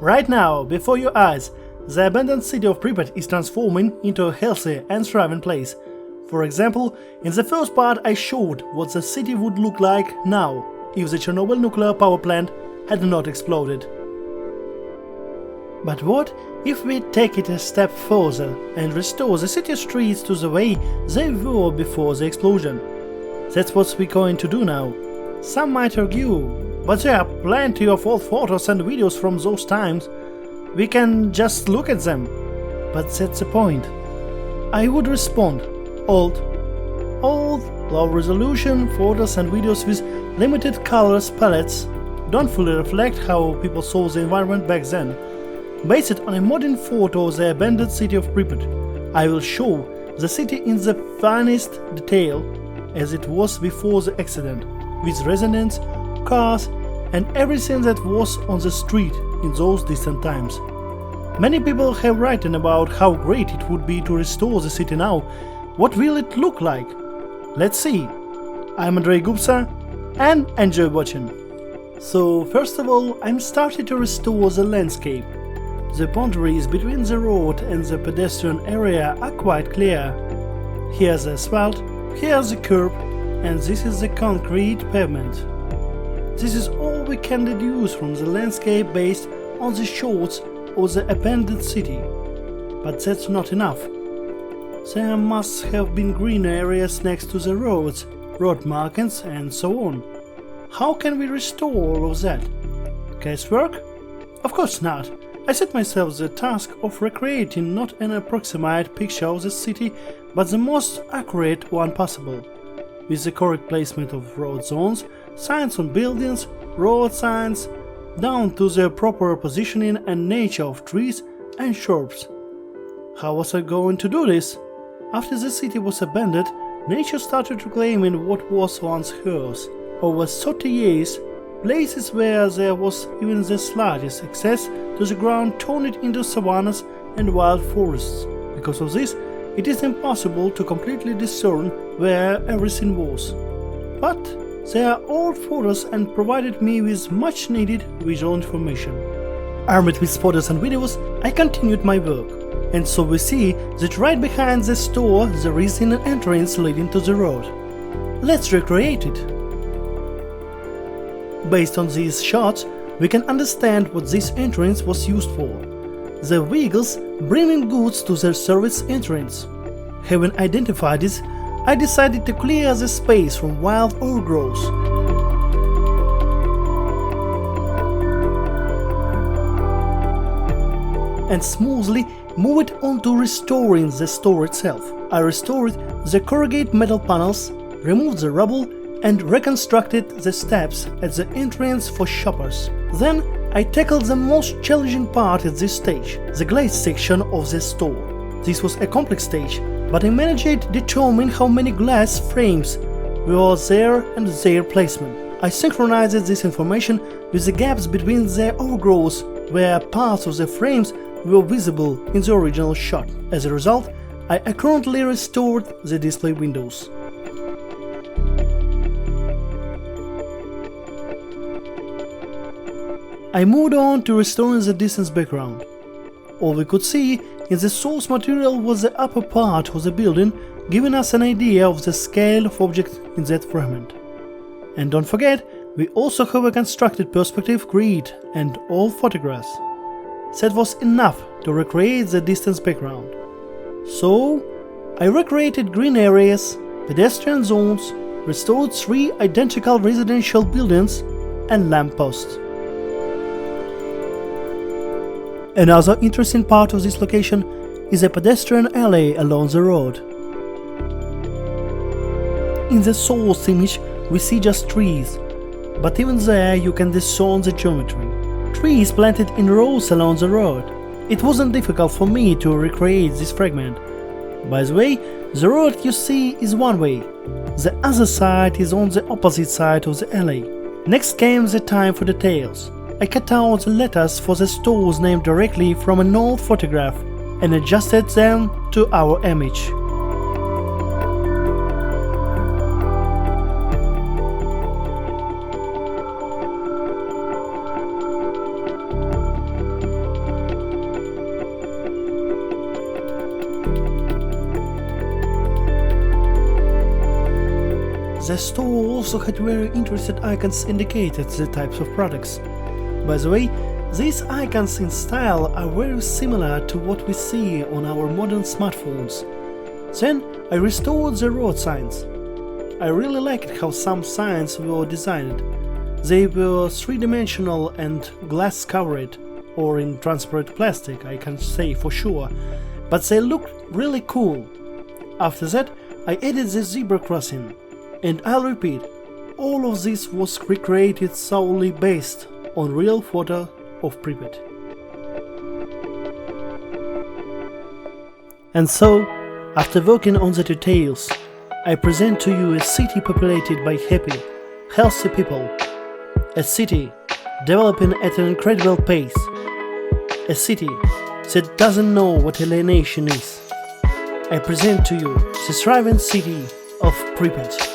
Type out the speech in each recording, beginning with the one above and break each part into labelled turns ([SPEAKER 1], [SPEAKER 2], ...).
[SPEAKER 1] Right now, before your eyes, the abandoned city of Pripyat is transforming into a healthy and thriving place. For example, in the first part I showed what the city would look like now if the Chernobyl Nuclear Power Plant had not exploded. But what if we take it a step further and restore the city streets to the way they were before the explosion? That's what we're going to do now. Some might argue, but there are plenty of old photos and videos from those times. We can just look at them. But that's the point. I would respond, old, low-resolution photos and videos with limited colors palettes don't fully reflect how people saw the environment back then. Based on a modern photo of the abandoned city of Pripyat, I will show the city in the finest detail as it was before the accident, with residents, cars, and everything that was on the street in those distant times. Many people have written about how great it would be to restore the city now. What will it look like? Let's see. I'm Andrei Gupsa and enjoy watching. So first of all, I'm starting to restore the landscape. The boundaries between the road and the pedestrian area are quite clear. Here's the asphalt, here's the curb, and this is the concrete pavement. This is all we can deduce from the landscape based on the shots of the abandoned city. But that's not enough. There must have been green areas next to the roads, road markings, and so on. How can we restore all of that? Guesswork? Of course not. I set myself the task of recreating not an approximate picture of the city, but the most accurate one possible, with the correct placement of road zones, signs on buildings, road signs, down to the proper positioning and nature of trees and shrubs. How was I going to do this? After the city was abandoned, nature started reclaiming what was once hers. Over 30 years, places where there was even the slightest access to the ground turned it into savannas and wild forests. Because of this, it is impossible to completely discern where everything was. But they are old photos and provided me with much needed visual information. Armed with photos and videos, I continued my work. And so we see that right behind the store there is an entrance leading to the road. Let's recreate it. Based on these shots, we can understand what this entrance was used for. The vehicles bringing goods to their service entrance. Having identified this, I decided to clear the space from wild overgrowth. And smoothly move it on to restoring the store itself. I restored the corrugated metal panels, removed the rubble, and reconstructed the steps at the entrance for shoppers. Then I tackled the most challenging part at this stage, the glass section of the store. This was a complex stage, but I managed to determine how many glass frames were there and their placement. I synchronized this information with the gaps between the overgrowth where parts of the frames were visible in the original shot. As a result, I accurately restored the display windows. I moved on to restoring the distance background. All we could see in the source material was the upper part of the building, giving us an idea of the scale of objects in that fragment. And don't forget, we also have a constructed perspective grid and all photographs. That was enough to recreate the distance background. So, I recreated green areas, pedestrian zones, restored 3 identical residential buildings and lampposts. Another interesting part of this location is a pedestrian alley along the road. In the source image we see just trees, but even there you can discern the geometry. Trees planted in rows along the road. It wasn't difficult for me to recreate this fragment. By the way, the road you see is one way. The other side is on the opposite side of the alley. Next came the time for details. I cut out the letters for the store's name directly from an old photograph and adjusted them to our image. the store also had very interesting icons indicated the types of products. By the way, these icons in style are very similar to what we see on our modern smartphones. Then I restored the road signs. I really liked how some signs were designed. They were three-dimensional and glass-covered, or in transparent plastic, I can say for sure, but they looked really cool. After that, I added the zebra crossing. And I'll repeat, all of this was recreated solely based on real photo of Pripyat. And so, after working on the details, I present to you a city populated by happy, healthy people. A city developing at an incredible pace. A city that doesn't know what alienation is. I present to you the thriving city of Pripyat.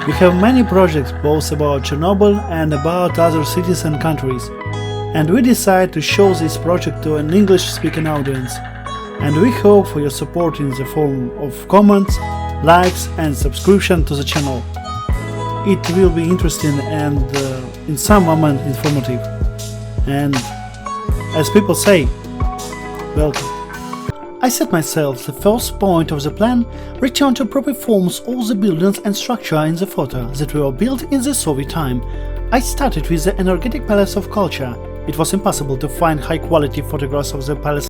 [SPEAKER 1] We have many projects both about Chernobyl and about other cities and countries, and we decided to show this project to an English-speaking audience, and we hope for your support in the form of comments, likes and subscription to the channel. It will be interesting and in some moment informative, and as people say, welcome. I set myself the first point of the plan, return to proper forms all the buildings and structure in the photo that were built in the Soviet time. I started with the energetic Palace of Culture. It was impossible to find high-quality photographs of the palace